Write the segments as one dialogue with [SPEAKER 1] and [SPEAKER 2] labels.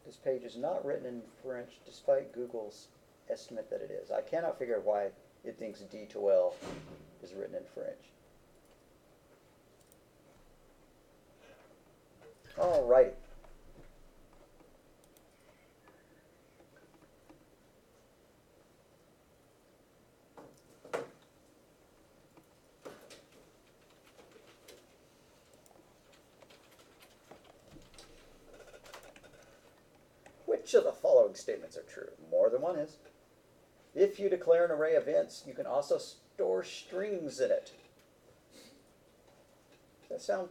[SPEAKER 1] This page is not written in French, despite Google's estimate that it is. I cannot figure out why it thinks D12 is written in French. All righty. Which of the following statements are true? More than one is. If you declare an array of ints, you can also store strings in it. Does that sound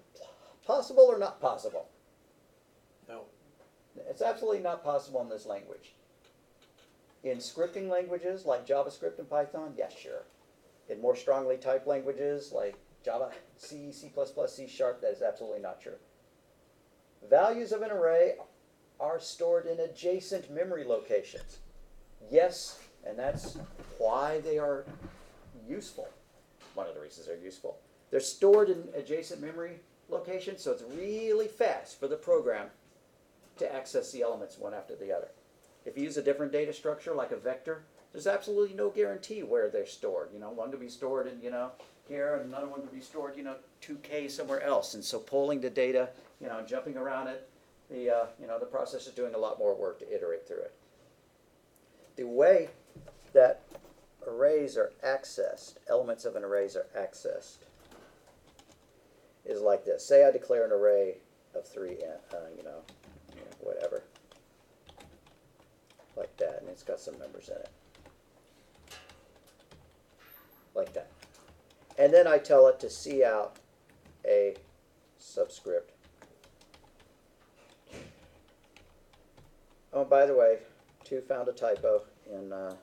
[SPEAKER 1] possible or not possible?
[SPEAKER 2] No.
[SPEAKER 1] It's absolutely not possible in this language. In scripting languages like JavaScript and Python, yes, sure. In more strongly typed languages like Java, C, C++, C#, that is absolutely not true. Values of an array are stored in adjacent memory locations. Yes, and that's why they are useful. One of the reasons they're useful. They're stored in adjacent memory locations, so it's really fast for the program to access the elements one after the other. If you use a different data structure like a vector, there's absolutely no guarantee where they're stored. One could be stored in, here, and another one could be stored, 2K somewhere else. And so pulling the data, jumping around it, the process is doing a lot more work to iterate through it. The way that arrays are accessed, elements of an array are accessed, is like this. Say I declare an array of 3, whatever, like that, and it's got some numbers in it, like that. And then I tell it to see out a subscript. Oh, by the way, 2 found a typo in the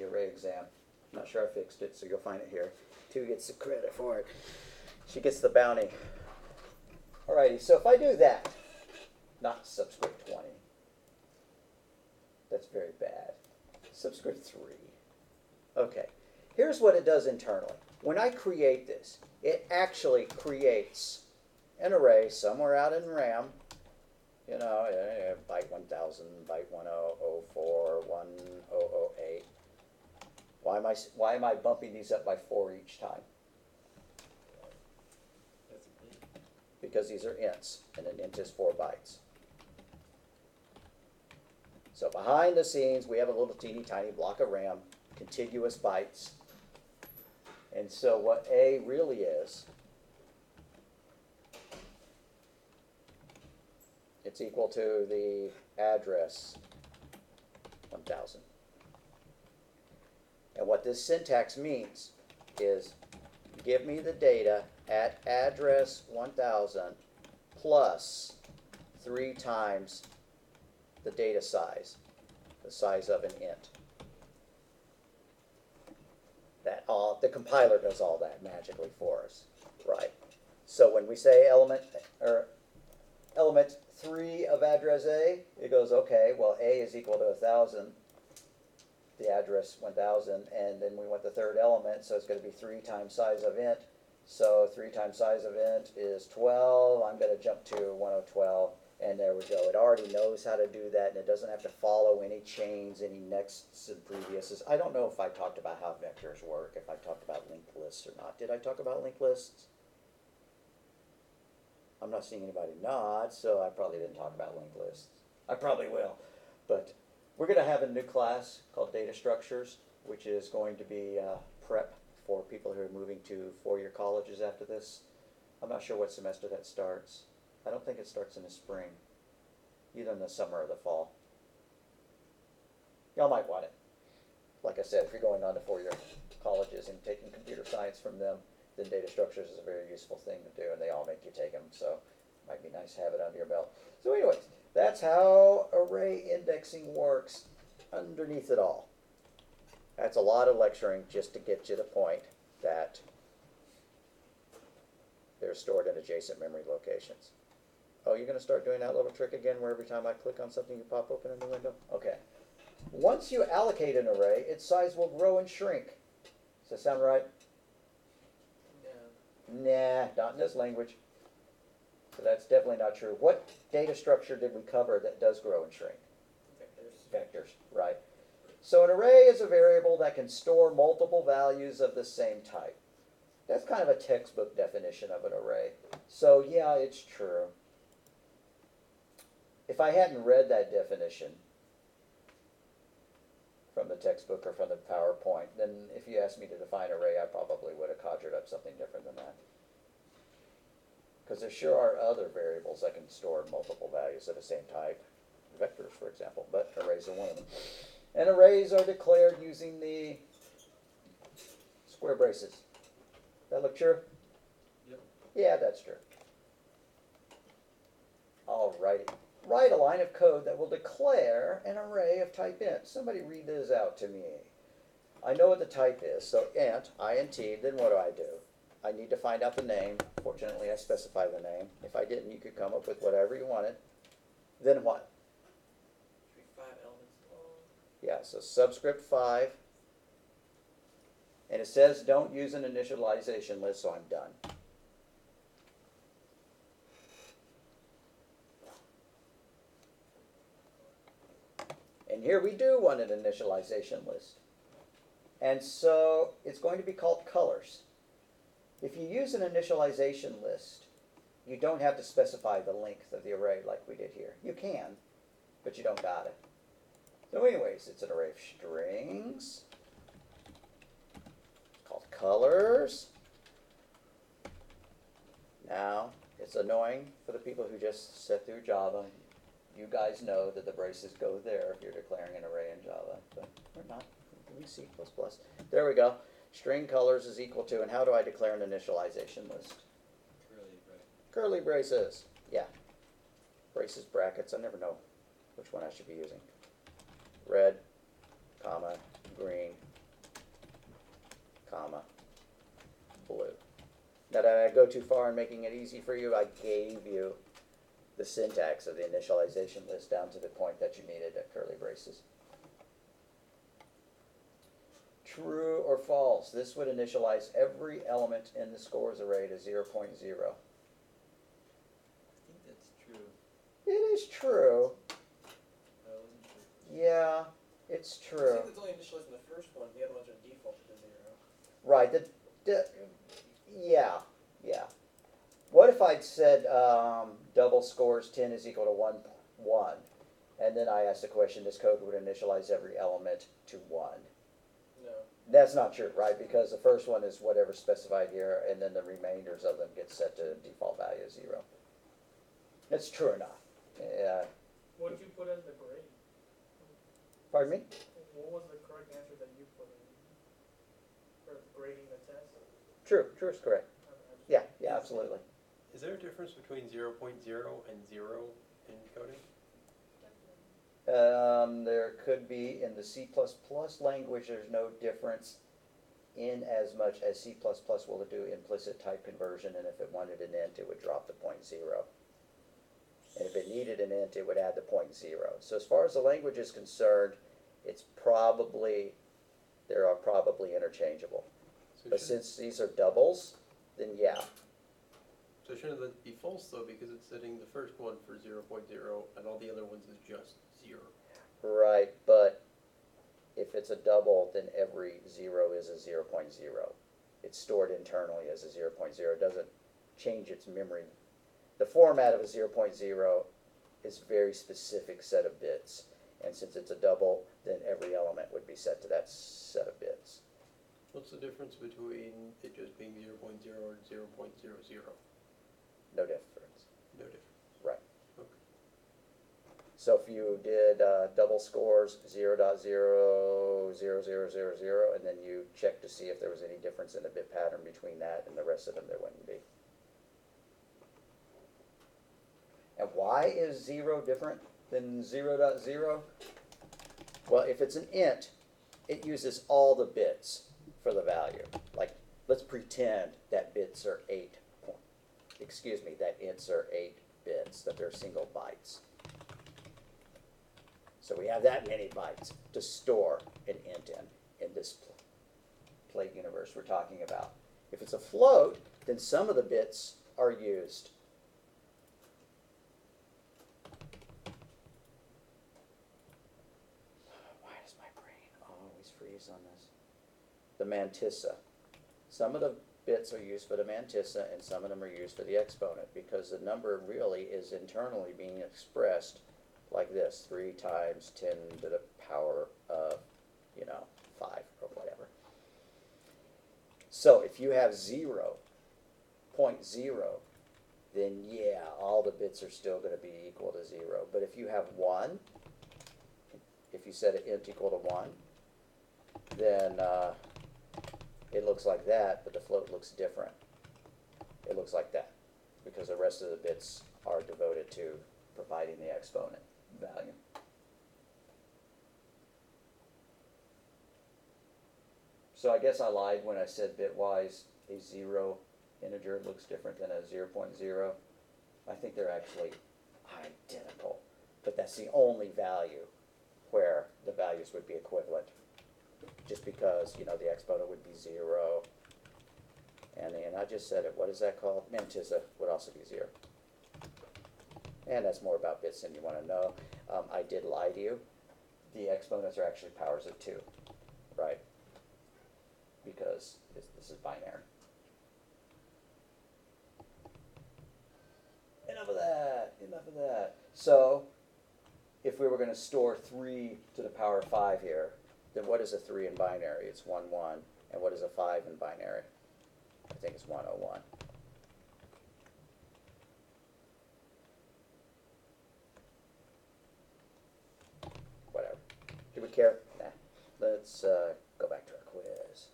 [SPEAKER 1] array exam. I'm not sure I fixed it, so you'll find it here. 2 gets the credit for it. She gets the bounty. Alrighty, so if I do that, not subscript 20, that's very bad. Subscript 3. Okay, here's what it does internally. When I create this, it actually creates an array somewhere out in RAM, byte 1000, byte 1004, 1008. Why am I bumping these up by 4 each time? Because these are ints, and an int is 4 bytes. So behind the scenes, we have a little teeny tiny block of RAM, contiguous bytes. And so what A really is, it's equal to the address 1000. And what this syntax means is give me the data at address 1000 plus 3 times the data size, the size of an int. The compiler does all that magically for us, right? So when we say element 3 of address A, it goes, okay, well, A is equal to 1000, the address 1000, and then we want the third element, so it's going to be 3 times size of int. So 3 times size of int is 12. I'm going to jump to 1012, and there we go. It already knows how to do that, and it doesn't have to follow any chains, any nexts and previous's. I don't know if I talked about how vectors work, if I talked about linked lists or not. Did I talk about linked lists? I'm not seeing anybody nod, so I probably didn't talk about linked lists. I probably will. But we're going to have a new class called Data Structures, which is going to be prep for people who are moving to 4-year colleges after this. I'm not sure what semester that starts. I don't think it starts in the spring, either in the summer or the fall. Y'all might want it. Like I said, if you're going on to 4-year colleges and taking computer science from them, then data structures is a very useful thing to do, and they all make you take them, so it might be nice to have it under your belt. So anyways, that's how array indexing works underneath it all. That's a lot of lecturing just to get you the point that they're stored in adjacent memory locations. Oh, you're going to start doing that little trick again where every time I click on something you pop open a new window? Okay. Once you allocate an array, its size will grow and shrink. Does that sound right? No. Nah, not in this language. So that's definitely not true. What data structure did we cover that does grow and shrink? So an array is a variable that can store multiple values of the same type. That's kind of a textbook definition of an array. So yeah, it's true. If I hadn't read that definition from the textbook or from the PowerPoint, then if you asked me to define array, I probably would have conjured up something different than that. Because there sure are other variables that can store multiple values of the same type. Vectors, for example, but arrays are one of them. And arrays are declared using the square braces. That look true?
[SPEAKER 2] Yep.
[SPEAKER 1] Yeah, that's true. Alrighty. Write a line of code that will declare an array of type int. Somebody read this out to me. I know what the type is. So int, int, then what do? I need to find out the name. Fortunately, I specify the name. If I didn't, you could come up with whatever you wanted. Then what?
[SPEAKER 2] Should be 5 elements long.
[SPEAKER 1] Yeah, so subscript 5. And it says don't use an initialization list, so I'm done. And here we do want an initialization list. And so it's going to be called colors. If you use an initialization list, you don't have to specify the length of the array like we did here. You can, but you don't got it. So anyways, it's an array of strings called colors. Now, it's annoying for the people who just sit through Java. You guys know that the braces go there if you're declaring an array in Java, but we're not. We C++. There we go. String colors is equal to, and how do I declare an initialization list?
[SPEAKER 2] Curly brace.
[SPEAKER 1] Curly braces. Yeah. Braces, brackets. I never know which one I should be using. Red, comma, green, comma, blue. Now, did I go too far in making it easy for you? I gave you the syntax of the initialization list down to the point that you needed at curly braces. True or false? This would initialize every element in the scores array to 0.0.
[SPEAKER 2] I think that's true.
[SPEAKER 1] It is true.
[SPEAKER 2] I wasn't sure.
[SPEAKER 1] Yeah, it's
[SPEAKER 2] I
[SPEAKER 1] true.
[SPEAKER 2] think it's only initialized in the first one. The other ones are defaulted to 0.
[SPEAKER 1] Right. Yeah. What if I'd said double scores 10 is equal to 1, 1, and then I asked the question, this code would initialize every element to 1.
[SPEAKER 2] No.
[SPEAKER 1] That's not true, right? Because the first one is whatever's specified here, and then the remainders of them get set to default value 0. It's true enough.
[SPEAKER 3] What did you put as the grade?
[SPEAKER 1] Pardon me?
[SPEAKER 3] What was the correct answer that you put in for grading the test?
[SPEAKER 1] True is correct. Yeah, absolutely.
[SPEAKER 4] Is there a difference between 0.0 and 0 in coding?
[SPEAKER 1] There could be. In the C++ language, there's no difference in as much as C++ will do implicit type conversion, and if it wanted an int, it would drop the 0.0. And if it needed an int, it would add the 0.0. So as far as the language is concerned, they're probably interchangeable.
[SPEAKER 4] So
[SPEAKER 1] But since these are doubles, then yeah.
[SPEAKER 4] So shouldn't that be false though, because it's setting the first one for 0.0 and all the other ones is just 0.
[SPEAKER 1] Right, but if it's a double, then every 0 is a 0.0. It's stored internally as a 0.0. It doesn't change its memory. The format of a 0.0 is a very specific set of bits. And since it's a double, then every element would be set to that set of bits.
[SPEAKER 4] What's the difference between it just being 0.0 or 0.00?
[SPEAKER 1] No difference.
[SPEAKER 4] No difference.
[SPEAKER 1] Right.
[SPEAKER 4] Okay.
[SPEAKER 1] So if you did double scores 0.00000, and then you checked to see if there was any difference in the bit pattern between that and the rest of them, there wouldn't be. And why is 0 different than 0.0? Well, if it's an int, it uses all the bits for the value. Like, let's pretend that bits are 8. That ints are 8 bits, that they're single bytes. So we have that many bytes to store an int in this play universe we're talking about. If it's a float, then some of the bits are used. Why does my brain the mantissa. Some of the bits are used for the mantissa and some of them are used for the exponent because the number really is internally being expressed like this, 3 times 10 to the power of, 5 or whatever. So if you have 0, 0.0, then yeah, all the bits are still going to be equal to 0. But if you have 1, if you set an int equal to 1, then it looks like that, but the float looks different. It looks like that because the rest of the bits are devoted to providing the exponent value. So I guess I lied when I said bitwise a 0 integer looks different than a 0.0. I think they're actually identical, but that's the only value where the values would be equivalent, just because, the exponent would be 0. And then I just said it, what is that called? Mantissa would also be 0. And that's more about bits than you want to know. I did lie to you. The exponents are actually powers of 2, right? Because this is binary. Enough of that. So, if we were going to store 3 to the power of 5 here, then what is a 3 in binary? It's 1, 1. And what is a 5 in binary? I think it's 101. Whatever. Do we care? Nah. Let's go back to our quiz.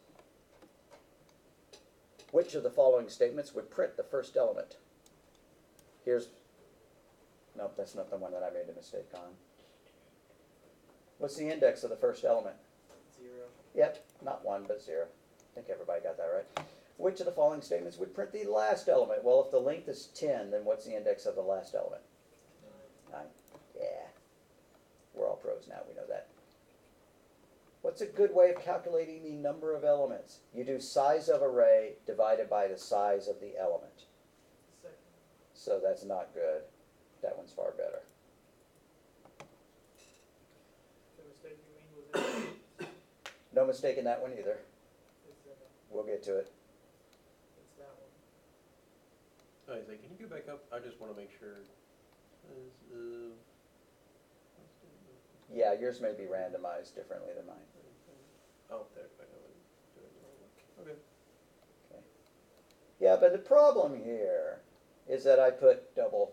[SPEAKER 1] Which of the following statements would print the first element? Nope, that's not the one that I made a mistake on. What's the index of the first element?
[SPEAKER 2] 0.
[SPEAKER 1] Yep, not 1, but 0. I think everybody got that right. Which of the following statements would print the last element? Well, if the length is 10, then what's the index of the last element? 9. Yeah. We're all pros now, we know that. What's a good way of calculating the number of elements? You do size of array divided by the size of the element.
[SPEAKER 3] Second.
[SPEAKER 1] So that's not good. That one's far better.
[SPEAKER 3] The mistake you made was it?
[SPEAKER 1] No mistake in that one either.
[SPEAKER 3] It's,
[SPEAKER 1] We'll get to it.
[SPEAKER 3] it's that one.
[SPEAKER 4] Oh, he's like, can you go back up? I just want to make sure.
[SPEAKER 1] Yeah, yours may be randomized differently than mine.
[SPEAKER 4] Oh, there, I know I'm doing the wrong one. Okay.
[SPEAKER 1] Okay. Yeah, but the problem here is that I put double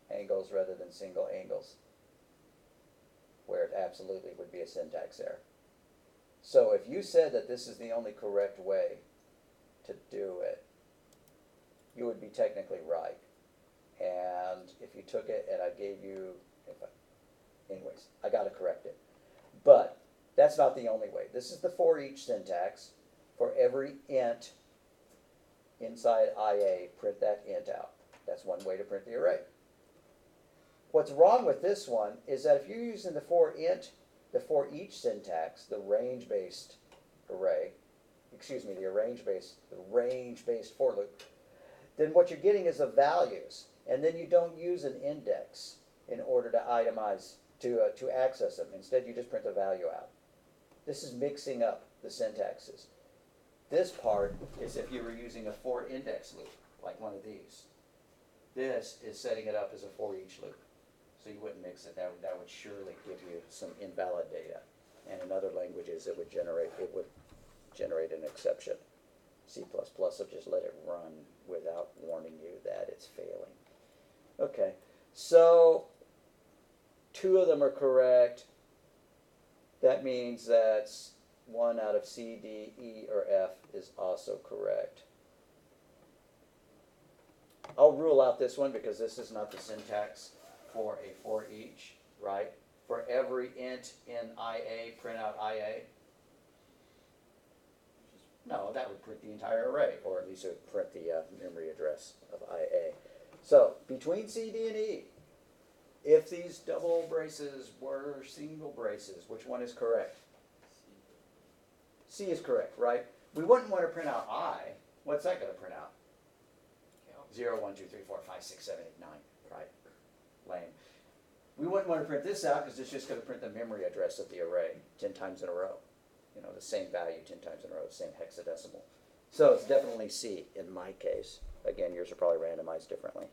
[SPEAKER 1] angles rather than single angles, where it absolutely would be a syntax error. So if you said that this is the only correct way to do it, you would be technically right. And if you took it and I gave you, anyways, I got to correct it. But that's not the only way. This is the for each syntax. For every int inside IA, print that int out. That's one way to print the array. What's wrong with this one is that if you're using the for each syntax, the range-based array, the range-based for loop, then what you're getting is the values, and then you don't use an index in order to itemize, to access them. Instead, you just print the value out. This is mixing up the syntaxes. This part is if you were using a for index loop, like one of these. This is setting it up as a for each loop. So you wouldn't mix it. That would surely give you some invalid data. And in other languages, it would generate an exception. C++ will just let it run without warning you that it's failing. Okay, so 2 of them are correct. That means that 1 out of C, D, E, or F is also correct. I'll rule out this one because this is not the syntax for a for each, right? For every int in IA, print out IA. No, that would print the entire array, or at least it would print the memory address of IA. So, between C, D, and E, if these double braces were single braces, which one is correct? C is correct, right? We wouldn't want to print out I. What's that going to print out? 0, 1, 2, 3, 4, 5, 6, 7, 8, 9, right? Lame. We wouldn't want to print this out because it's just going to print the memory address of the array 10 times in a row. the same value 10 times in a row, the same hexadecimal. So it's definitely C in my case. Again, yours are probably randomized differently.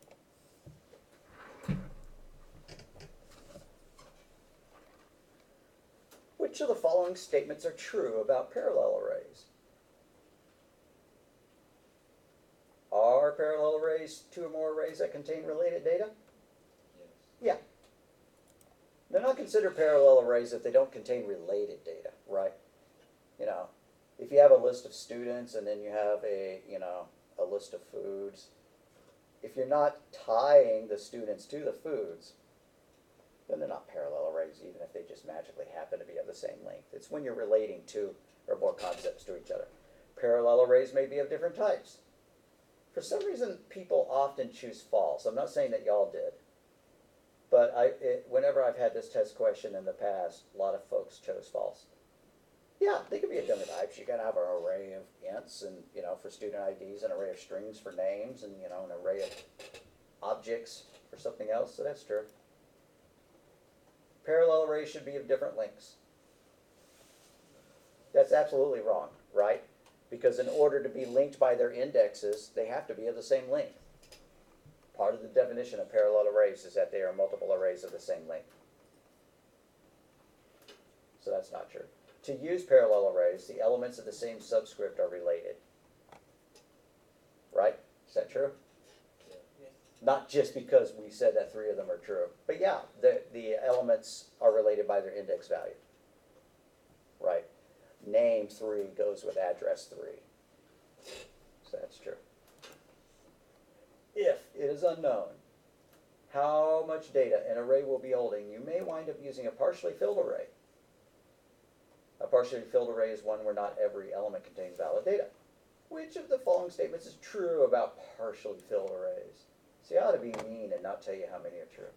[SPEAKER 1] Which of the following statements are true about parallel arrays? Are parallel arrays two or more arrays that contain related data?
[SPEAKER 2] Yes.
[SPEAKER 1] Yeah. They're not considered parallel arrays if they don't contain related data, right? If you have a list of students and then you have a list of foods, if you're not tying the students to the foods, then they're not parallel arrays, even if they just magically happen to be of the same length. It's when you're relating two or more concepts to each other. Parallel arrays may be of different types. For some reason, people often choose false. I'm not saying that y'all did. But whenever I've had this test question in the past, a lot of folks chose false. Yeah, they could be of different types. You got to have an array of ints and, for student IDs, an array of strings for names, and, an array of objects for something else. So that's true. Parallel arrays should be of different lengths. That's absolutely wrong, right? Because in order to be linked by their indexes, they have to be of the same length. Part of the definition of parallel arrays is that they are multiple arrays of the same length. So that's not true. To use parallel arrays, the elements of the same subscript are related. Right? Is that true?
[SPEAKER 2] Yeah.
[SPEAKER 1] Not just because we said that 3 of them are true. But yeah, the elements are related by their index value. Right? Name 3 goes with address 3. So that's true. If it is unknown how much data an array will be holding, you may wind up using a partially filled array. A partially filled array is one where not every element contains valid data. Which of the following statements is true about partially filled arrays? See, I ought to be mean and not tell you how many are true.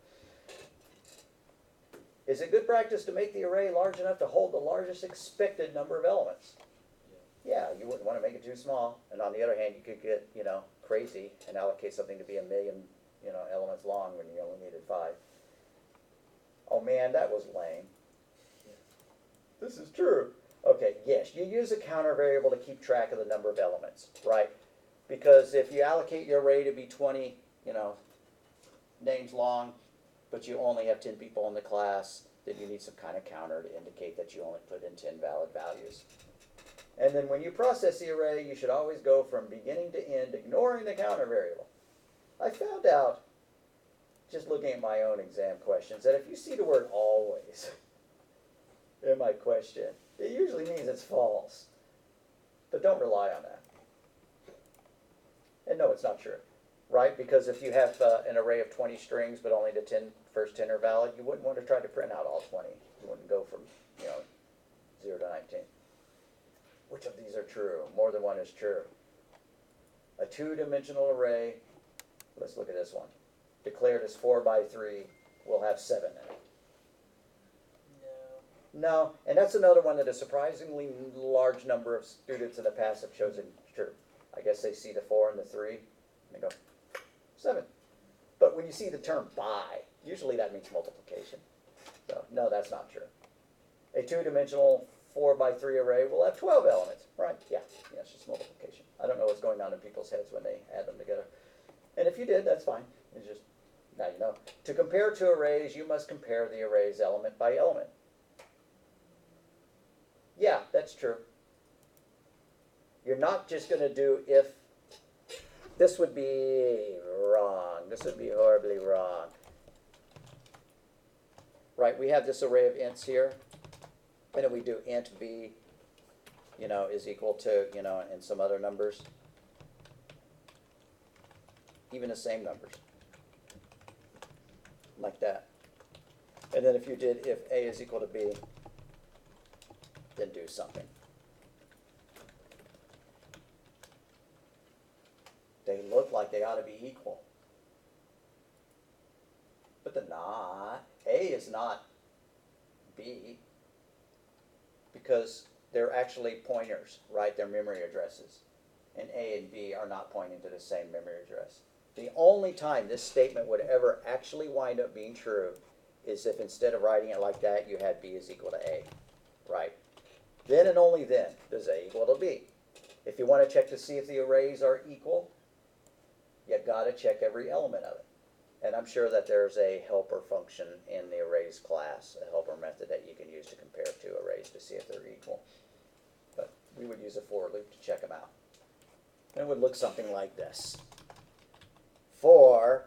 [SPEAKER 1] Is it good practice to make the array large enough to hold the largest expected number of elements? Yeah, you wouldn't want to make it too small. And on the other hand, you could get, crazy and allocate something to be 1 million, elements long when you only needed 5. Oh man, that was lame. This is true. Okay, yes, you use a counter variable to keep track of the number of elements, right? Because if you allocate your array to be 20, names long, but you only have 10 people in the class, then you need some kind of counter to indicate that you only put in 10 valid values. And then when you process the array, you should always go from beginning to end, ignoring the counter variable. I found out, just looking at my own exam questions, that if you see the word always in my question, it usually means it's false. But don't rely on that. And no, it's not true, right? Because if you have an array of 20 strings, but only the first 10 are valid, you wouldn't want to try to print out all 20. You wouldn't go from 0 to 19. Which of these are true? More than one is true. A 2-dimensional array, let's look at this one, declared as 4 by 3 will have 7 in it. No, and that's another one that a surprisingly large number of students in the past have chosen true. I guess they see the 4 and the 3, and they go, 7. But when you see the term by, usually that means multiplication. So, no, that's not true. A 2-dimensional 4 by 3 array will have 12 elements, right? Yeah, it's just multiplication. I don't know what's going on in people's heads when they add them together. And if you did, that's fine. It's just, now you know. To compare two arrays, you must compare the arrays element by element. Yeah, that's true. You're not just going to do if. This would be wrong. This would be horribly wrong. Right, we have this array of ints here. And then we do int b, is equal to, and some other numbers. Even the same numbers. Like that. And then if you did if a is equal to b, then do something. They look like they ought to be equal. But they're not. A is not b. Because they're actually pointers, right? They're memory addresses. And A and B are not pointing to the same memory address. The only time this statement would ever actually wind up being true is if instead of writing it like that, you had B is equal to A, right? Then and only then does A equal to B. If you want to check to see if the arrays are equal, you got to check every element of it. And I'm sure that there's a helper function in the arrays class, a helper method that you can use to compare two arrays to see if they're equal. But we would use a for loop to check them out. And it would look something like this. For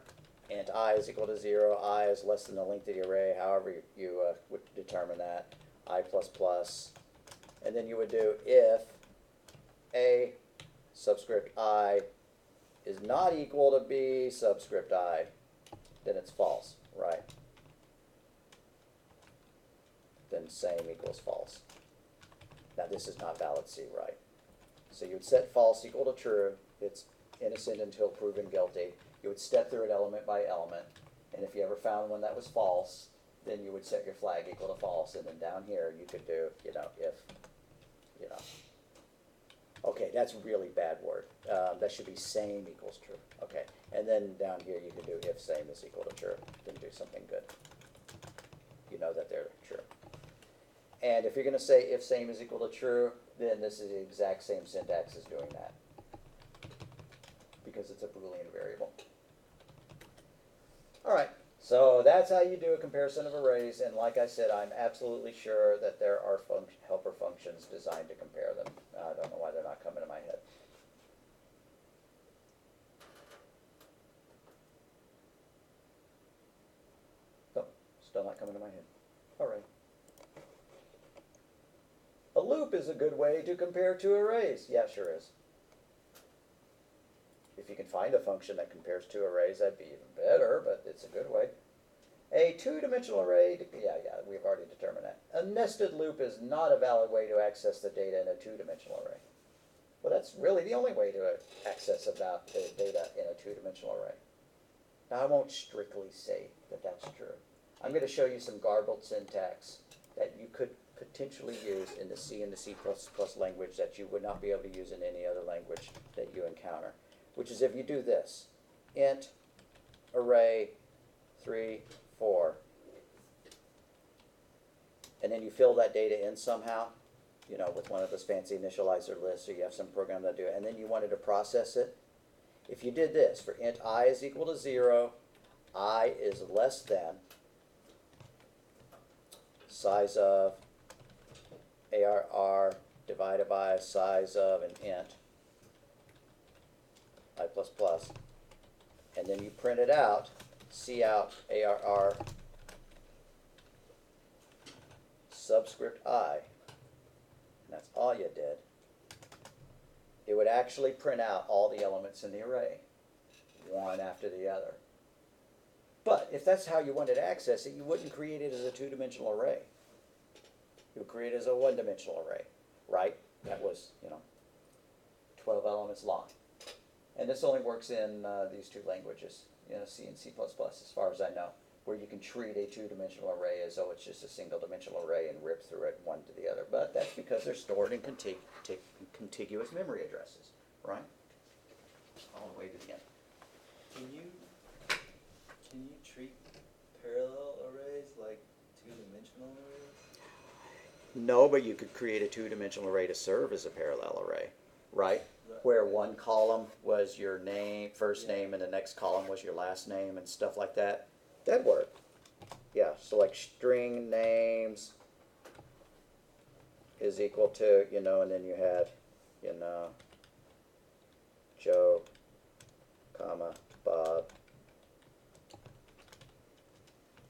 [SPEAKER 1] int I is equal to 0, I is less than the length of the array, however you would determine that, I plus plus. And then you would do if A subscript I is not equal to B subscript I, then it's false, right? Then same equals false. Now this is not valid C, right? So you would set false equal to true. It's innocent until proven guilty. You would step through it element by element. And if you ever found one that was false, then you would set your flag equal to false. And then down here you could do, if, Okay, that's a really bad word. That should be same equals true. Okay, and then down here you could do if same is equal to true. Then do something good. You know that they're true. And if you're going to say if same is equal to true, then this is the exact same syntax as doing that, because it's a Boolean variable. All right, so that's how you do a comparison of arrays. And like I said, I'm absolutely sure that there are helper functions designed to compare them. I don't know why they're not coming to my head. Oh, still not coming to my head. All right. A loop is a good way to compare two arrays. Yeah, sure is. If you can find a function that compares two arrays, that'd be even better, but it's a good way. A two-dimensional array, yeah, we've already determined that. A nested loop is not a valid way to access the data in a two-dimensional array. Well, that's really the only way to access about the data in a two-dimensional array. Now, I won't strictly say that that's true. I'm going to show you some garbled syntax that you could potentially use in the C and the C++ language that you would not be able to use in any other language that you encounter, which is if you do this: int array 3, 4, and then you fill that data in somehow, with one of those fancy initializer lists, or you have some program that do it, and then you wanted to process it. If you did this for int I is equal to 0, I is less than size of ARR divided by size of an int I plus plus, and then you print it out, cout ARR subscript I, and that's all you did, it would actually print out all the elements in the array, one after the other. But if that's how you wanted to access it, you wouldn't create it as a two-dimensional array. You would create it as a one-dimensional array, right? That was, 12 elements long. And this only works in these two languages, C and C++, as far as I know, where you can treat a two-dimensional array as though it's just a single-dimensional array and rip through it one to the other. But that's because they're stored in contiguous memory addresses, right? All the way to the end.
[SPEAKER 5] Can you treat parallel arrays like two-dimensional arrays?
[SPEAKER 1] No, but you could create a two-dimensional array to serve as a parallel array, right? Where one column was your name, first name, and the next column was your last name and stuff like that. That'd work. Yeah, so like string names is equal to, and then you had, Joe, comma, Bob,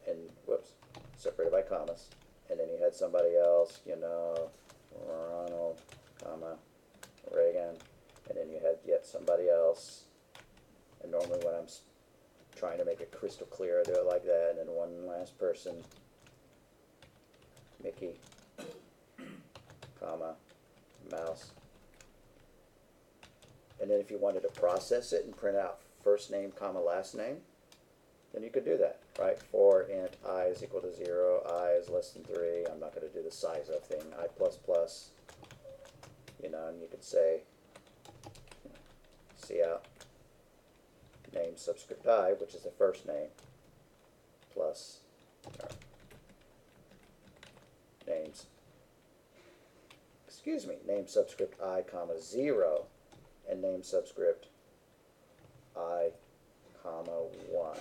[SPEAKER 1] and separated by commas. And then you had somebody else, Ronald, comma, Reagan. And then you had yet somebody else. And normally when I'm trying to make it crystal clear, I do it like that. And then one last person, Mickey, comma, Mouse. And then if you wanted to process it and print out first name, comma, last name, then you could do that, right? For int I is equal to 0, I is less than 3. I'm not going to do the size of thing. I plus plus, and you could say, cout name subscript I, which is the first name, plus names name subscript I comma 0 and name subscript I comma 1.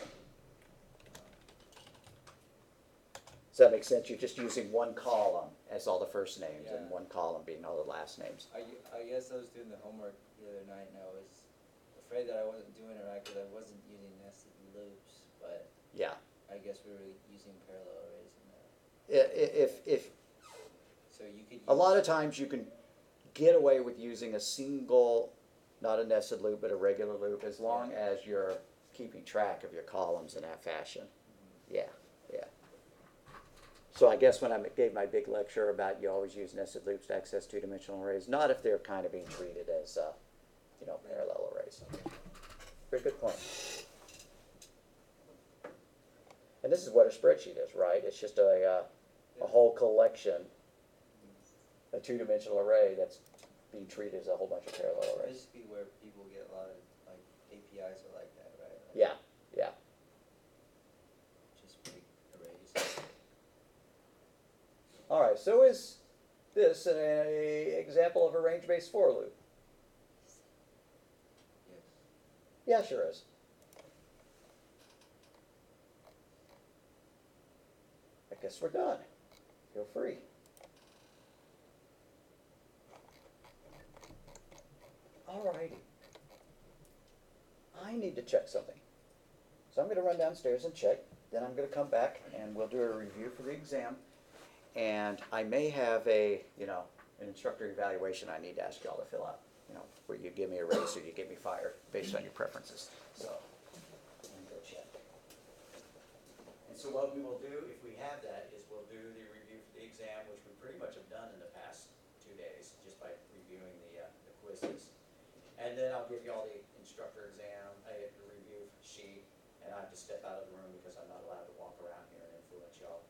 [SPEAKER 1] Does that make sense? You're just using one column as all the first names and
[SPEAKER 5] Yeah.
[SPEAKER 1] one column being all the last names.
[SPEAKER 5] I guess I was doing the homework the other night and I was afraid that I wasn't doing it right because I wasn't using nested loops, but
[SPEAKER 1] Yeah.
[SPEAKER 5] I guess we were using parallel arrays in that.
[SPEAKER 1] If
[SPEAKER 5] So you could use,
[SPEAKER 1] a lot of times you can get away with using a single, not a nested loop, but a regular loop, as long as you're keeping track of your columns in that fashion. Yeah, yeah. So I guess when I gave my big lecture about you always use nested loops to access two-dimensional arrays, not if they're kind of being treated as, parallel arrays. Very good point. And this is what a spreadsheet is, right? It's just a whole collection, a two-dimensional array that's being treated as a whole bunch of parallel arrays.
[SPEAKER 5] basically where people get a lot of like APIs are like that, right? Like
[SPEAKER 1] Yeah, yeah.
[SPEAKER 5] just big arrays.
[SPEAKER 1] All right, so is this an example of a range-based for loop?
[SPEAKER 5] Yes.
[SPEAKER 1] Yeah, sure is. I guess we're done. Feel free. All righty. I need to check something. So I'm going to run downstairs and check. Then I'm going to come back and we'll do a review for the exam. And I may have an instructor evaluation I need to ask y'all to fill out. Where you give me a raise or you get me fired based on your preferences. So, I'm going to go check. And so what we will do, if we have that, is we'll do the review for the exam, which we pretty much have done in the past 2 days, just by reviewing the quizzes. And then I'll give you all the instructor exam, the review sheet, and I have to step out of the room because I'm not allowed to walk around here and influence y'all.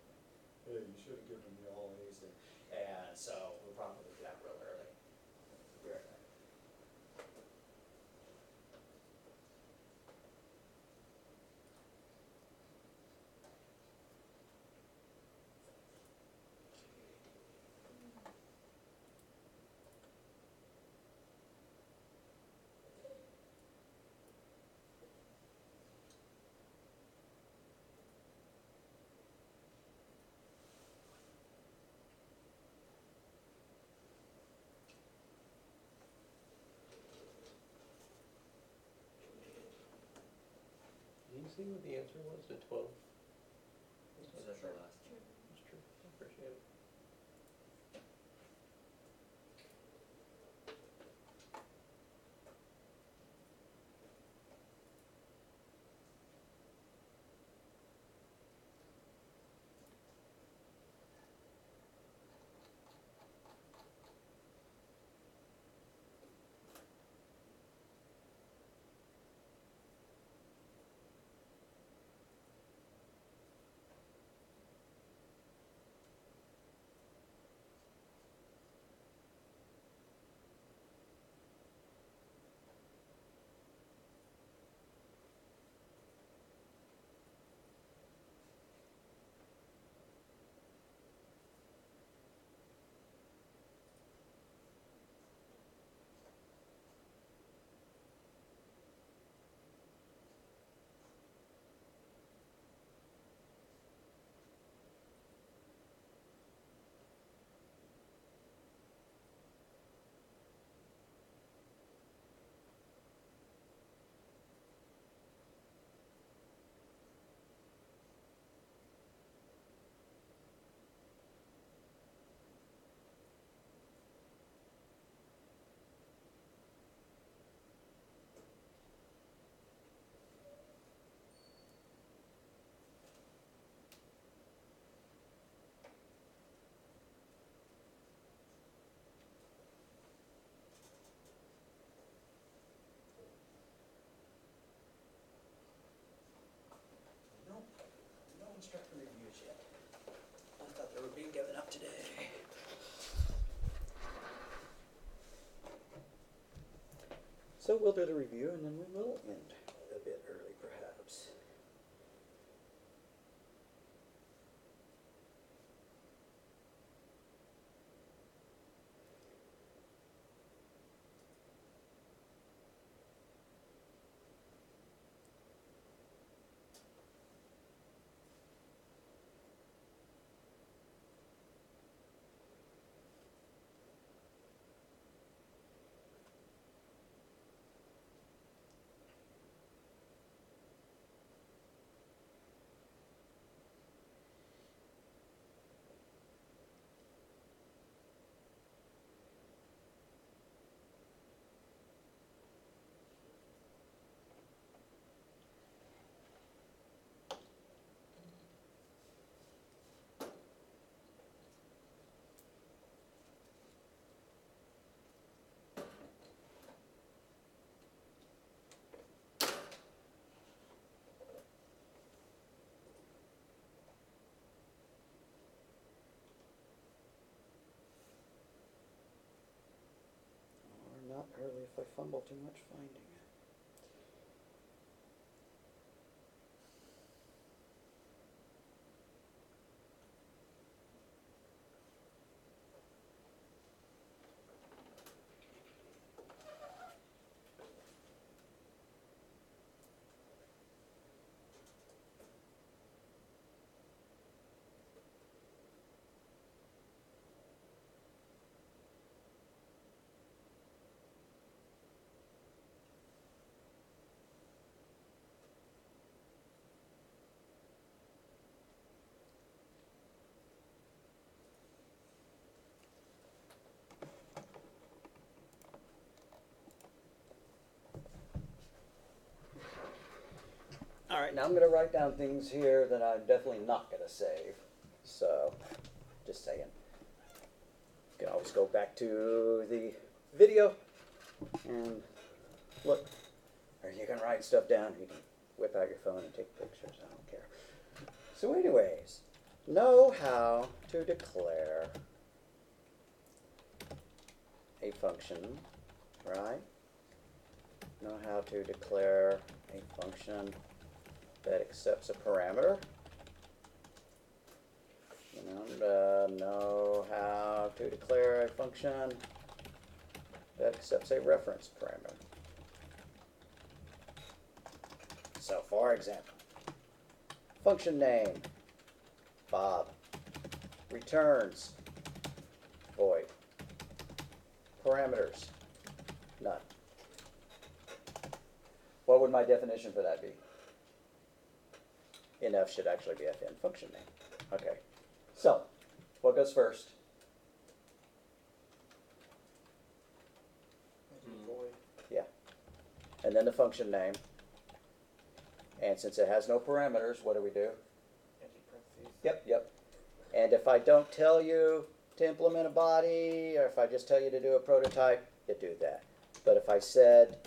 [SPEAKER 1] Hey, you should have given me all A's. And so we'll probably do that real early. Be right back.
[SPEAKER 4] Did you see what the answer was to 12?
[SPEAKER 5] Was that the last?
[SPEAKER 4] That's true. I appreciate it.
[SPEAKER 1] Nope, no instructor reviews yet. I thought they were being given up today. So we'll do the review and then we will end a bit early perhaps. I fumble too much finding it. All right, now I'm going to write down things here that I'm definitely not going to save. So, just saying. You can always go back to the video and look. Or you can write stuff down. You can whip out your phone and take pictures. I don't care. So anyways, know how to declare a function, right? Know how to declare a function that accepts a parameter. And know how to declare a function that accepts a reference parameter. So, for example, function name, Bob, returns, void, parameters, none. What would my definition for that be? NF should actually be FN, function name. Okay, so what goes first?
[SPEAKER 2] Void.
[SPEAKER 1] Yeah, and then the function name. And since it has no parameters, what do we do?
[SPEAKER 2] Empty parentheses.
[SPEAKER 1] Yep. And if I don't tell you to implement a body, or if I just tell you to do a prototype, you do that. But if I said,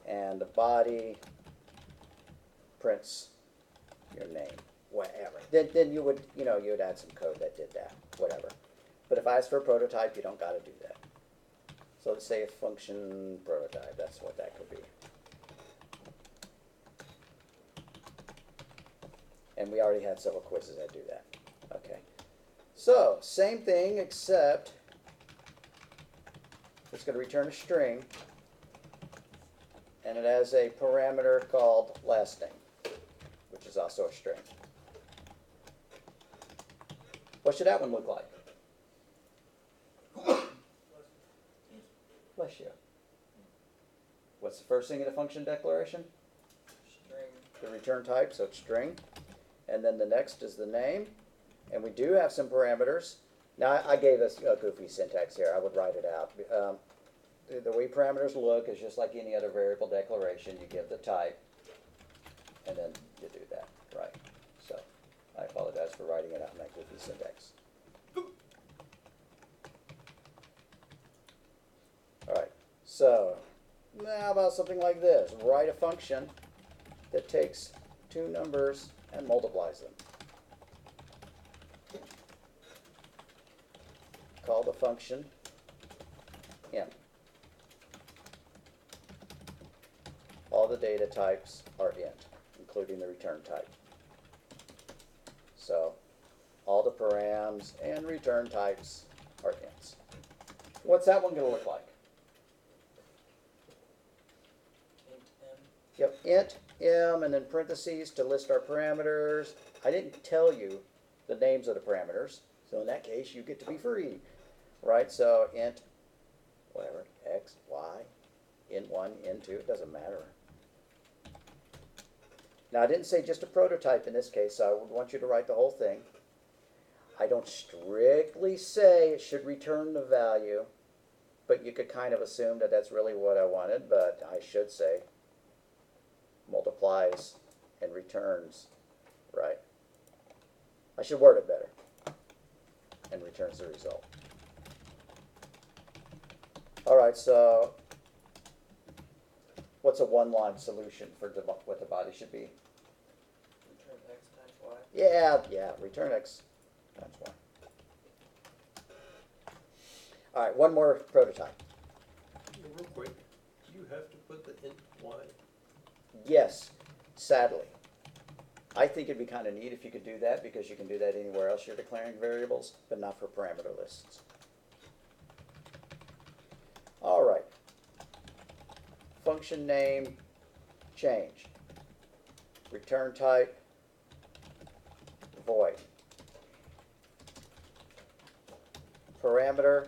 [SPEAKER 1] and the body prints your name, whatever, then you would, you'd add some code that did that, whatever. But if I ask for a prototype, you don't got to do that. So let's say a function prototype, that's what that could be. And we already had several quizzes that do that. Okay. So, same thing, except it's going to return a string, and it has a parameter called last name, which is also a string. What should that one look like? Bless you. What's the first thing in the function declaration?
[SPEAKER 2] String.
[SPEAKER 1] The return type, so it's string. And then the next is the name. And we do have some parameters. Now, I gave us a goofy syntax here. I would write it out. The way parameters look is just like any other variable declaration. You give the type, and then you do that, right? So, I apologize for writing it out in that goofy syntax. All right, so now about something like this. Write a function that takes two numbers and multiplies them. Call the function m. All the data types are int, including the return type. So all the params and return types are ints. What's that one going to look like?
[SPEAKER 2] Int m.
[SPEAKER 1] Yep, int m, and then parentheses to list our parameters. I didn't tell you the names of the parameters, so in that case you get to be free, right? So int, whatever, x, y, int1, int2, it doesn't matter. Now I didn't say just a prototype in this case, so I would want you to write the whole thing. I don't strictly say it should return the value, but you could kind of assume that that's really what I wanted, but I should say multiplies and returns, right? I should word it better. And returns the result. All right, so what's a one-line solution for what the body should be?
[SPEAKER 2] Return x times y.
[SPEAKER 1] Yeah, return x times y. All right, one more prototype.
[SPEAKER 4] Real quick, you have to put the int y?
[SPEAKER 1] Yes, sadly. I think it'd be kind of neat if you could do that, because you can do that anywhere else you're declaring variables, but not for parameter lists. All right. Function name, change. Return type, void. Parameter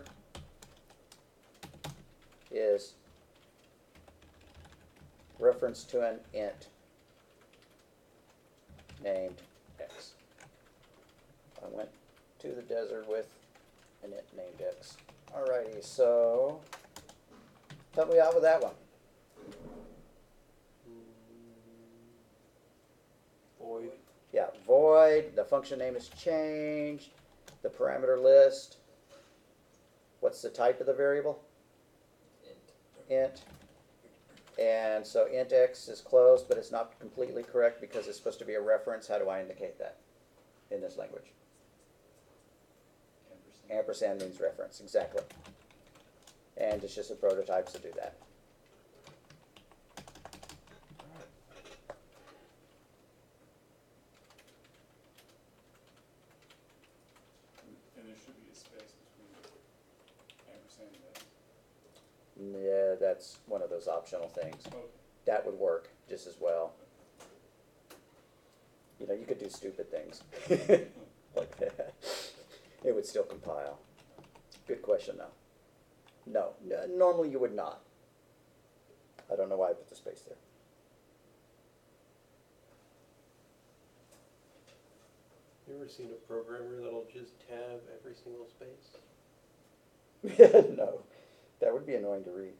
[SPEAKER 1] is reference to an int named x. I went to the desert with an int named x. Alrighty, so help me out with that one.
[SPEAKER 4] Void.
[SPEAKER 1] Yeah, void, the function name is changed, the parameter list. What's the type of the variable? Int. And so int x is closed, but it's not completely correct because it's supposed to be a reference. How do I indicate that in this language? Ampersand means reference, exactly. And it's just a prototype to do that.
[SPEAKER 6] And there should be a space between ampersand and x.
[SPEAKER 1] Yeah, that's one of those optional things.
[SPEAKER 6] Okay.
[SPEAKER 1] That would work just as well. You know, you could do stupid things like that. It would still compile. Good question, though. No, normally you would not. I don't know why I put the space there.
[SPEAKER 4] You ever seen a programmer that'll just tab every single space?
[SPEAKER 1] No, that would be annoying to read.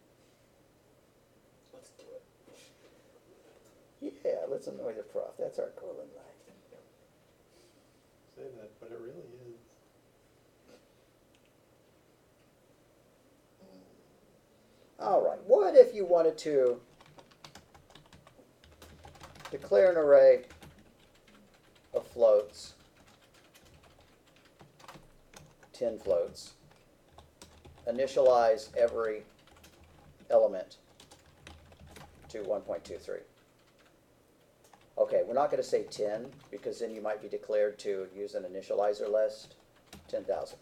[SPEAKER 2] Let's do it.
[SPEAKER 1] Yeah, let's annoy the prof. That's our goal in life.
[SPEAKER 4] Say that, but it really is.
[SPEAKER 1] All right, what if you wanted to declare an array of floats, 10 floats, initialize every element to 1.23. Okay, we're not going to say 10 because then you might be declared to use an initializer list, 10,000.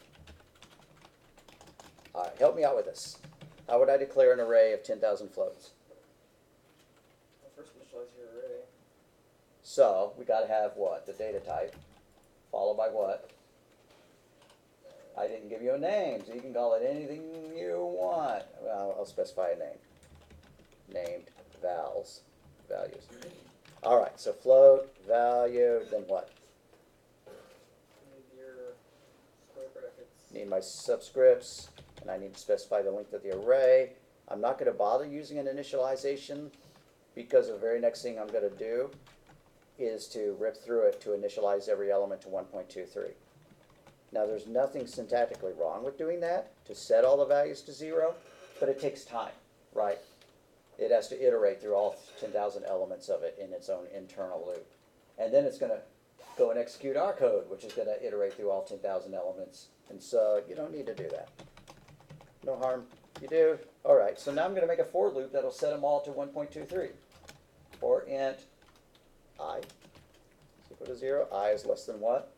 [SPEAKER 1] All right, help me out with this. How would I declare an array of 10,000 floats?
[SPEAKER 2] Well, first initialize your array.
[SPEAKER 1] So we got to have what? The data type, followed by what? I didn't give you a name, so you can call it anything you want. Well, I'll specify a name. Named values. All right, so float, value, then what?
[SPEAKER 2] Need your square brackets.
[SPEAKER 1] Need my subscripts, and I need to specify the length of the array. I'm not going to bother using an initialization because the very next thing I'm going to do is to rip through it to initialize every element to 1.23. Now there's nothing syntactically wrong with doing that, to set all the values to 0, but it takes time, right? It has to iterate through all 10,000 elements of it in its own internal loop. And then it's going to go and execute our code, which is going to iterate through all 10,000 elements. And so you don't need to do that. No harm. You do? All right, so now I'm going to make a for loop that'll set them all to 1.23. For int I is equal to 0. I is less than what?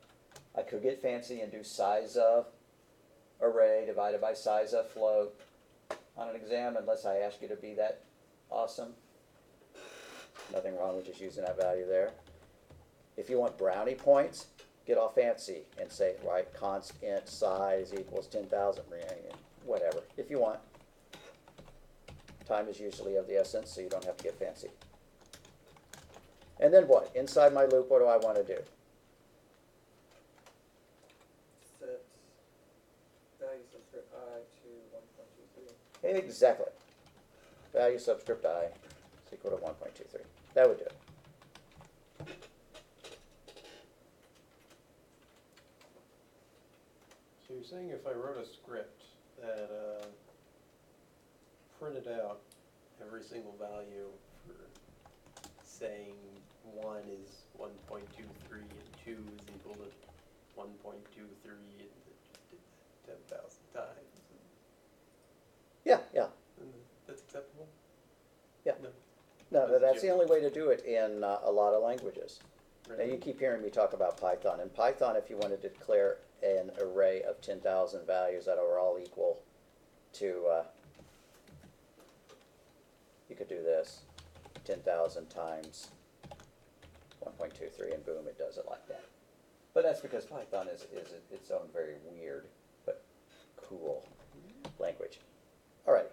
[SPEAKER 1] I could get fancy and do size of array divided by size of float on an exam, unless I ask you to be that awesome. Nothing wrong with just using that value there. If you want brownie points, get all fancy and say, right, const int size equals 10,000, whatever, if you want. Time is usually of the essence, so you don't have to get fancy. And then what? Inside my loop, what do I want to do?
[SPEAKER 2] Set value subscript I to 1.23.
[SPEAKER 1] Exactly. Value subscript I is equal to 1.23. That would do it.
[SPEAKER 4] So you're saying if I wrote a script that printed out every single value for saying 1 is 1.23 and 2 is equal to 1.23 and just did that 10,000 times.
[SPEAKER 1] Yeah.
[SPEAKER 4] And that's acceptable?
[SPEAKER 1] No, that's the only way to do it in a lot of languages. Now,
[SPEAKER 4] Really?
[SPEAKER 1] you keep hearing me talk about Python. In Python, if you wanted to declare an array of 10,000 values that are all equal to, you could do this, 10,000 times 1.23, and boom, it does it like that. But that's because Python is its own very weird but cool language. All right.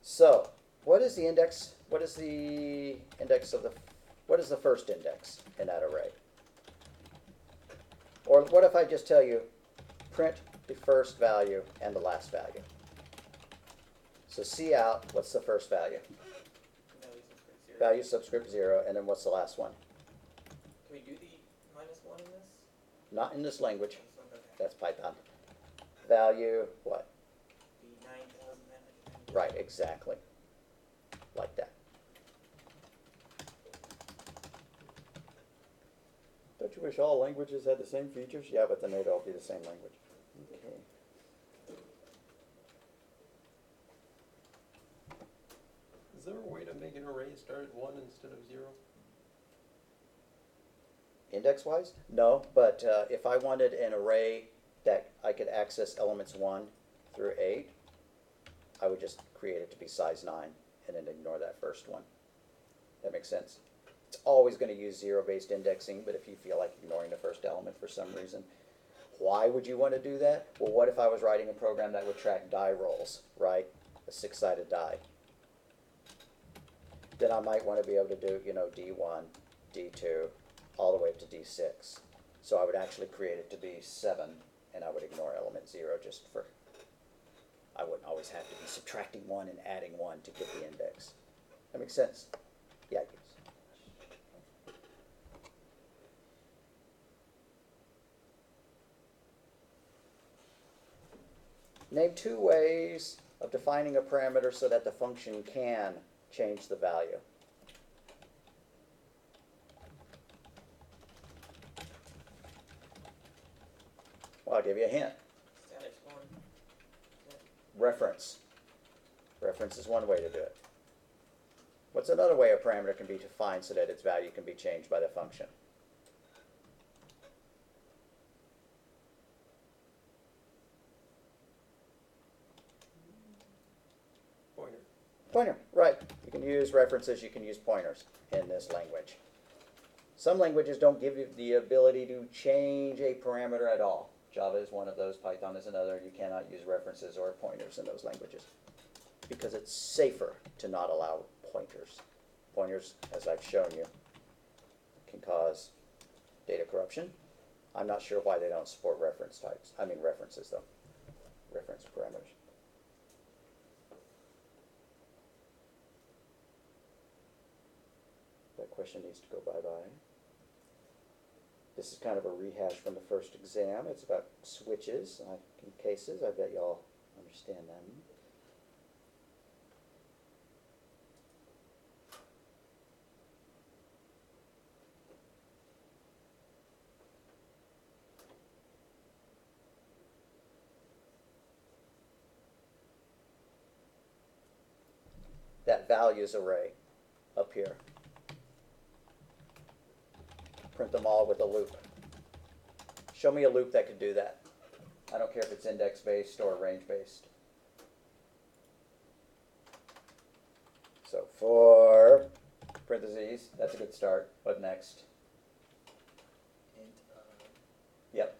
[SPEAKER 1] So, what is the index? What is the index of the? What is the first index in that array? Or what if I just tell you, print the first value and the last value? So C out, what's the first value? Value subscript 0, and then what's the last one?
[SPEAKER 2] Can we do the -1 in this?
[SPEAKER 1] Not in this language.
[SPEAKER 2] Okay.
[SPEAKER 1] That's Python. Value, what?
[SPEAKER 2] The 9,990.
[SPEAKER 1] Right, exactly. Like that. Don't you wish all languages had the same features? Yeah, but then they'd all be the same language. Okay.
[SPEAKER 4] Is there a way to make an array start at 1 instead of 0?
[SPEAKER 1] Index-wise? No, but if I wanted an array that I could access elements 1 through 8, I would just create it to be size 9 and then ignore that first one. That makes sense? It's always going to use zero-based indexing, but if you feel like ignoring the first element for some reason, why would you want to do that? Well, what if I was writing a program that would track die rolls, right? A 6-sided die. Then I might want to be able to do, D1, D2, all the way up to D6. So I would actually create it to be 7, and I would ignore element 0 just for, I wouldn't always have to be subtracting 1 and adding 1 to get the index. That makes sense? Yeah, yes. Name 2 ways of defining a parameter so that the function can change the value. Well, I'll give you a hint.
[SPEAKER 2] Static 1.
[SPEAKER 1] Reference. Reference is one way to do it. What's another way a parameter can be defined so that its value can be changed by the function?
[SPEAKER 4] Pointer.
[SPEAKER 1] Pointer, right. You can use references, you can use pointers in this language. Some languages don't give you the ability to change a parameter at all. Java is one of those, Python is another. You cannot use references or pointers in those languages because it's safer to not allow pointers. Pointers, as I've shown you, can cause data corruption. I'm not sure why they don't support reference types. I mean references though, reference parameters. That question needs to go bye-bye. This is kind of a rehash from the first exam. It's about switches in cases. I bet y'all understand them. That values array up here. Print them all with a loop. Show me a loop that could do that. I don't care if it's index-based or range-based. So for parentheses, that's a good start. What next?
[SPEAKER 5] Int
[SPEAKER 1] Yep.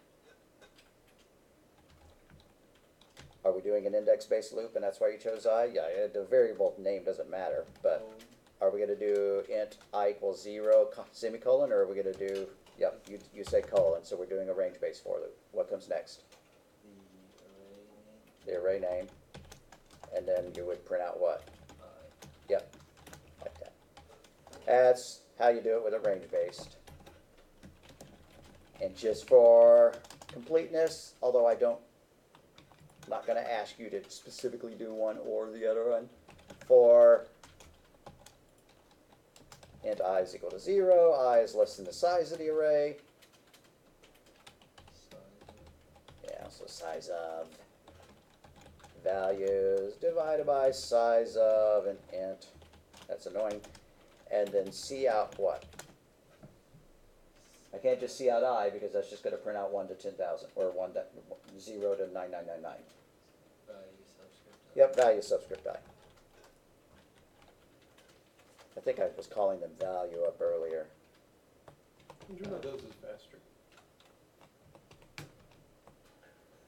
[SPEAKER 1] Are we doing an index-based loop and that's why you chose I? Yeah, the variable name doesn't matter, but are we going to do int I equals 0, semicolon, or are we going to do, yep, you say colon, so we're doing a range-based for loop. What comes next?
[SPEAKER 5] the array name.
[SPEAKER 1] The array name, and then you would print out what? Yep, like that. That's how you do it with a range-based. And just for completeness, although I'm not going to ask you to specifically do one or the other one, for int I is equal to 0, I is less than the size of the array. Yeah, so size of values divided by size of an int That's annoying. And then C out what? I can't just C out I because that's just gonna print out 1 to 10,000, or 0 to 9999.
[SPEAKER 5] Value subscript.
[SPEAKER 1] Yep, value subscript I. I think I was calling them value up earlier.
[SPEAKER 4] Which one of those is faster?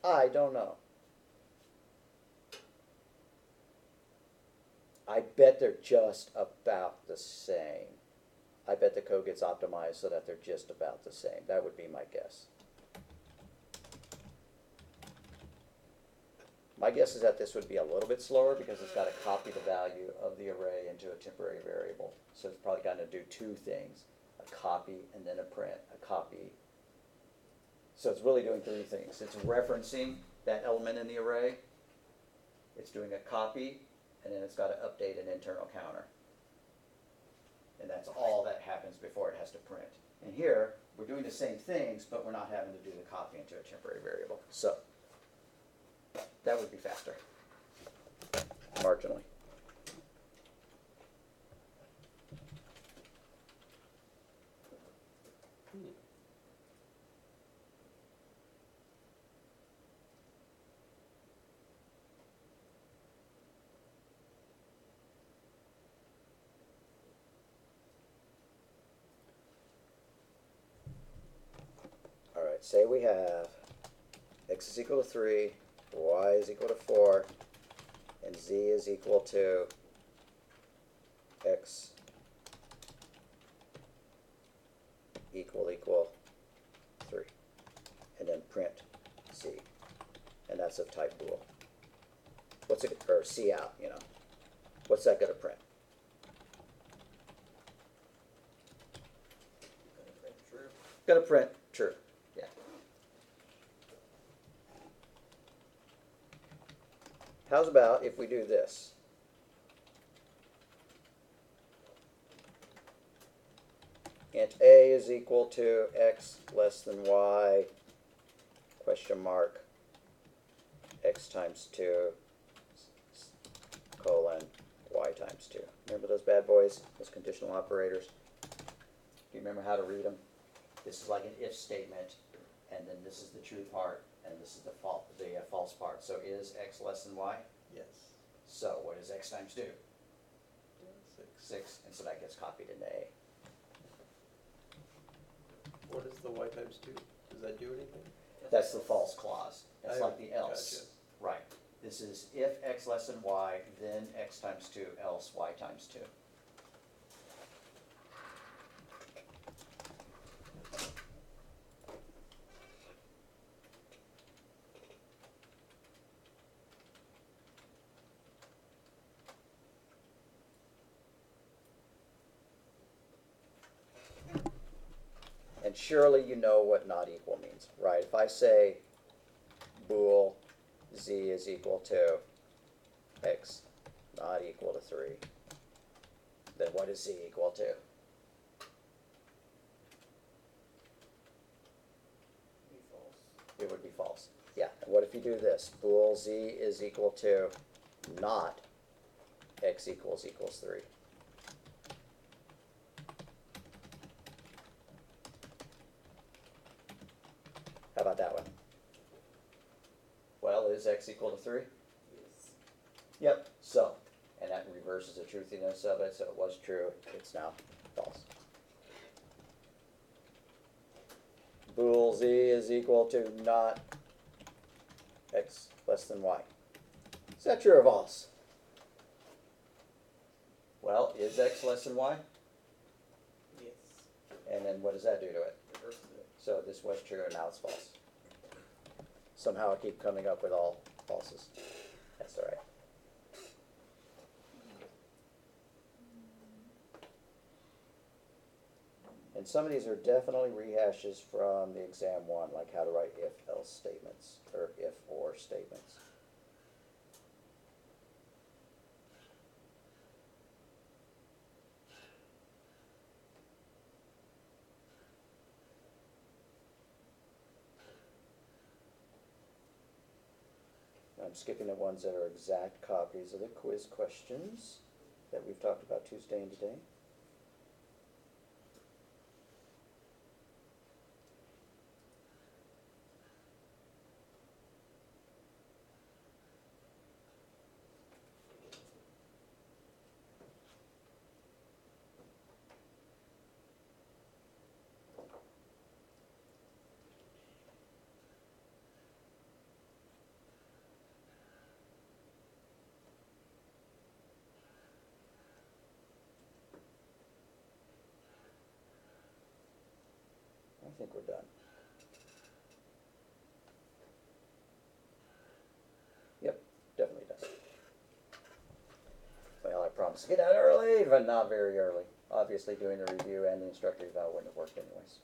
[SPEAKER 1] I don't know. I bet they're just about the same. I bet the code gets optimized so that they're just about the same. That would be my guess. My guess is that this would be a little bit slower because it's got to copy the value of the array into a temporary variable. So it's probably got to do two things, a copy and then a print, a copy. So it's really doing three things. It's referencing that element in the array, it's doing a copy, and then it's got to update an internal counter. And that's all that happens before it has to print. And here, we're doing the same things, but we're not having to do the copy into a temporary variable. So that would be faster, marginally. All right, say we have x is equal to 3, y is equal to 4, and z is equal to x equal 3, and then print z, and that's of type bool. What's it, or c out, you know, what's that going to print?
[SPEAKER 2] Gonna print true.
[SPEAKER 1] Going to print true, yeah. How's about if we do this? Int a is equal to x less than y, question mark, x times 2, colon, y times 2. Remember those bad boys, those conditional operators? Do you remember how to read them? This is like an if statement, and then this is the true part, and this is the false part. So is x less than y?
[SPEAKER 4] Yes.
[SPEAKER 1] So what does x times 2?
[SPEAKER 4] 6.
[SPEAKER 1] 6, and so that gets copied into a.
[SPEAKER 4] What is the y times 2? Does that do anything?
[SPEAKER 1] That's the false clause. It's
[SPEAKER 4] I-
[SPEAKER 1] like the else.
[SPEAKER 4] gotcha.
[SPEAKER 1] Right. This is if x less than y, then x times 2, else y times 2. And surely you know what not equal means, right? If I say bool z is equal to x not equal to 3, then what is z equal to?
[SPEAKER 3] Be false.
[SPEAKER 1] It would be false. Yeah, and what if you do this? Bool z is equal to not x equals 3. How about that one? Well, is x equal to 3?
[SPEAKER 2] Yes.
[SPEAKER 1] Yep, so, and that reverses the truthiness of it, so it was true, it's now false. Bool z is equal to not x less than y. Is that true or false? Well, is x less than y?
[SPEAKER 2] Yes.
[SPEAKER 1] And then what does that do to it?
[SPEAKER 2] Reverses it.
[SPEAKER 1] So this was true and now it's false. Somehow I keep coming up with all falses. That's all right. And some of these are definitely rehashes from the exam one, like how to write if-else statements, or if-or statements. I'm skipping the ones that are exact copies of the quiz questions. that we've talked about Tuesday and today? I think we're done. Yep, definitely done. Well, I promised to get out early, but not very early. Obviously, doing the review and the instructor eval wouldn't have worked anyways.